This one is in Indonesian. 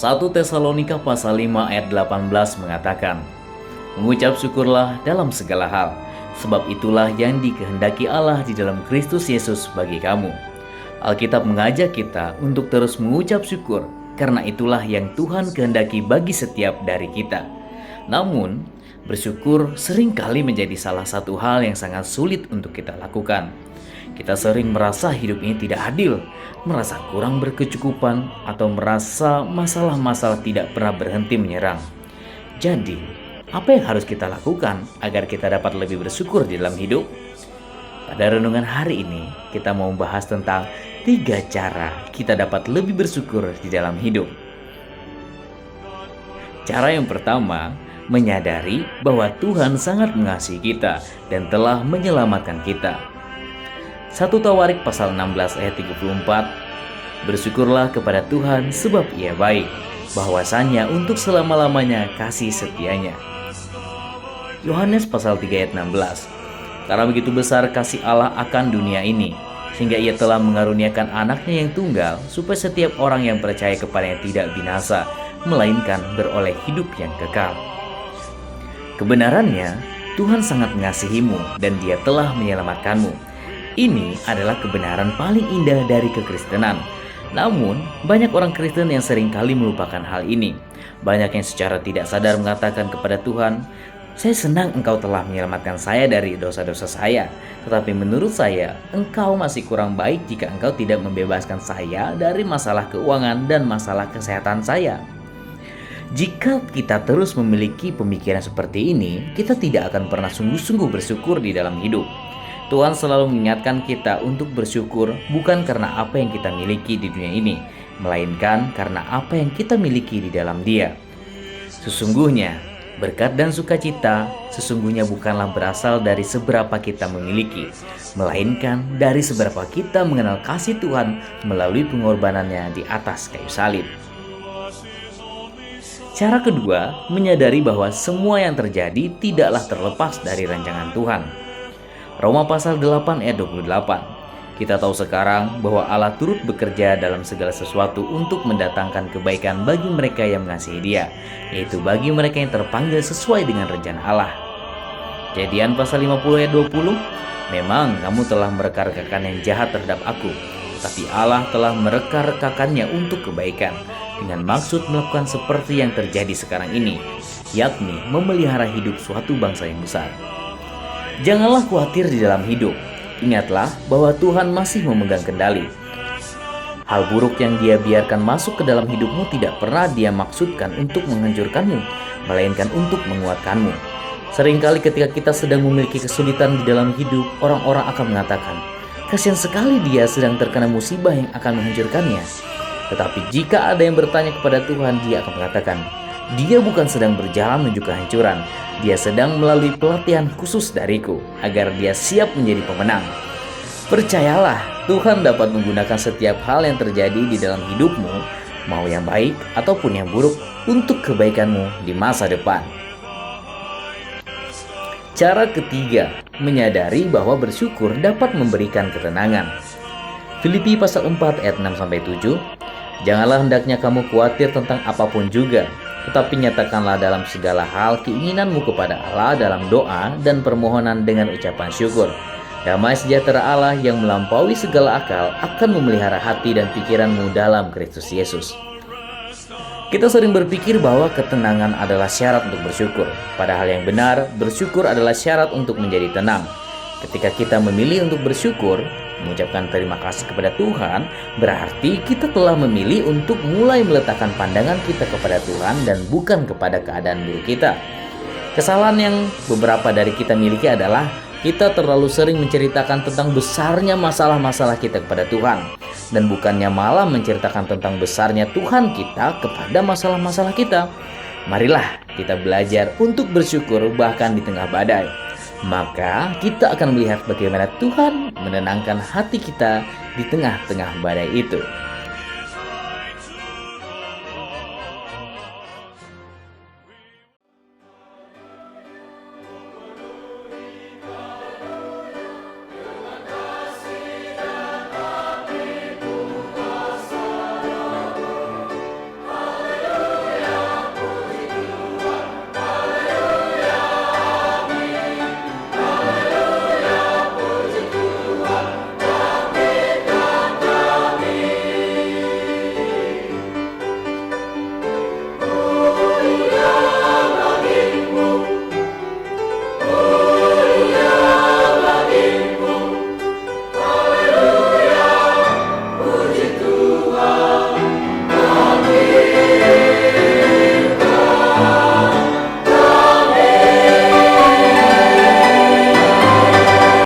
1 Tesalonika pasal 5 ayat 18 mengatakan, "Mengucap syukurlah dalam segala hal, sebab itulah yang dikehendaki Allah di dalam Kristus Yesus bagi kamu." Alkitab mengajak kita untuk terus mengucap syukur, karena itulah yang Tuhan kehendaki bagi setiap dari kita. Namun, bersyukur seringkali menjadi salah satu hal yang sangat sulit untuk kita lakukan. Kita sering merasa hidup ini tidak adil, merasa kurang berkecukupan, atau merasa masalah-masalah tidak pernah berhenti menyerang. Jadi, apa yang harus kita lakukan agar kita dapat lebih bersyukur di dalam hidup? Pada renungan hari ini, kita mau membahas tentang 3 cara kita dapat lebih bersyukur di dalam hidup. Cara yang pertama, menyadari bahwa Tuhan sangat mengasihi kita dan telah menyelamatkan kita. 1 Tawarik pasal 16 ayat 34, "Bersyukurlah kepada Tuhan sebab Ia baik, bahwasanya untuk selama-lamanya kasih setianya." Yohanes pasal 3 ayat 16, "Karena begitu besar kasih Allah akan dunia ini, sehingga Ia telah mengaruniakan anaknya yang tunggal, supaya setiap orang yang percaya kepadanya tidak binasa, melainkan beroleh hidup yang kekal." Kebenarannya, Tuhan sangat mengasihimu dan Dia telah menyelamatkanmu. Ini adalah kebenaran paling indah dari kekristenan. Namun, banyak orang Kristen yang seringkali melupakan hal ini. Banyak yang secara tidak sadar mengatakan kepada Tuhan, "Saya senang Engkau telah menyelamatkan saya dari dosa-dosa saya. Tetapi menurut saya, Engkau masih kurang baik jika Engkau tidak membebaskan saya dari masalah keuangan dan masalah kesehatan saya." Jika kita terus memiliki pemikiran seperti ini, kita tidak akan pernah sungguh-sungguh bersyukur di dalam hidup. Tuhan selalu mengingatkan kita untuk bersyukur bukan karena apa yang kita miliki di dunia ini, melainkan karena apa yang kita miliki di dalam Dia. Sesungguhnya, berkat dan sukacita sesungguhnya bukanlah berasal dari seberapa kita memiliki, melainkan dari seberapa kita mengenal kasih Tuhan melalui pengorbanannya di atas kayu salib. Cara kedua, menyadari bahwa semua yang terjadi tidaklah terlepas dari rancangan Tuhan. Roma pasal 8 ayat 28. Kita tahu sekarang bahwa Allah turut bekerja dalam segala sesuatu untuk mendatangkan kebaikan bagi mereka yang mengasihi Dia, yaitu bagi mereka yang terpanggil sesuai dengan rencana Allah. Kejadian pasal 50 ayat 20. "Memang kamu telah mereka-rekakan yang jahat terhadap aku, tapi Allah telah mereka-rekakannya untuk kebaikan, dengan maksud melakukan seperti yang terjadi sekarang ini, yakni memelihara hidup suatu bangsa yang besar." Janganlah khawatir di dalam hidup. Ingatlah bahwa Tuhan masih memegang kendali. Hal buruk yang Dia biarkan masuk ke dalam hidupmu tidak pernah Dia maksudkan untuk menghancurkanmu, melainkan untuk menguatkanmu. Seringkali ketika kita sedang memiliki kesulitan di dalam hidup, orang-orang akan mengatakan, "Kasihan sekali dia sedang terkena musibah yang akan menghancurkannya." Tetapi jika ada yang bertanya kepada Tuhan, Dia akan mengatakan, "Dia bukan sedang berjalan menuju kehancuran. Dia sedang melalui pelatihan khusus dariku, agar dia siap menjadi pemenang." Percayalah, Tuhan dapat menggunakan setiap hal yang terjadi di dalam hidupmu, mau yang baik ataupun yang buruk, untuk kebaikanmu di masa depan. Cara ketiga, menyadari bahwa bersyukur dapat memberikan ketenangan. Filipi pasal 4 ayat 6-7. "Janganlah hendaknya kamu khawatir tentang apapun juga, tetapi nyatakanlah dalam segala hal keinginanmu kepada Allah dalam doa dan permohonan dengan ucapan syukur. Damai sejahtera Allah yang melampaui segala akal akan memelihara hati dan pikiranmu dalam Kristus Yesus." Kita sering berpikir bahwa ketenangan adalah syarat untuk bersyukur. Padahal yang benar, bersyukur adalah syarat untuk menjadi tenang. Ketika kita memilih untuk bersyukur, mengucapkan terima kasih kepada Tuhan, berarti kita telah memilih untuk mulai meletakkan pandangan kita kepada Tuhan dan bukan kepada keadaan buruk kita. Kesalahan yang beberapa dari kita miliki adalah kita terlalu sering menceritakan tentang besarnya masalah-masalah kita kepada Tuhan, dan bukannya malah menceritakan tentang besarnya Tuhan kita kepada masalah-masalah kita. Marilah kita belajar untuk bersyukur bahkan di tengah badai. Maka kita akan melihat bagaimana Tuhan menenangkan hati kita di tengah-tengah badai itu.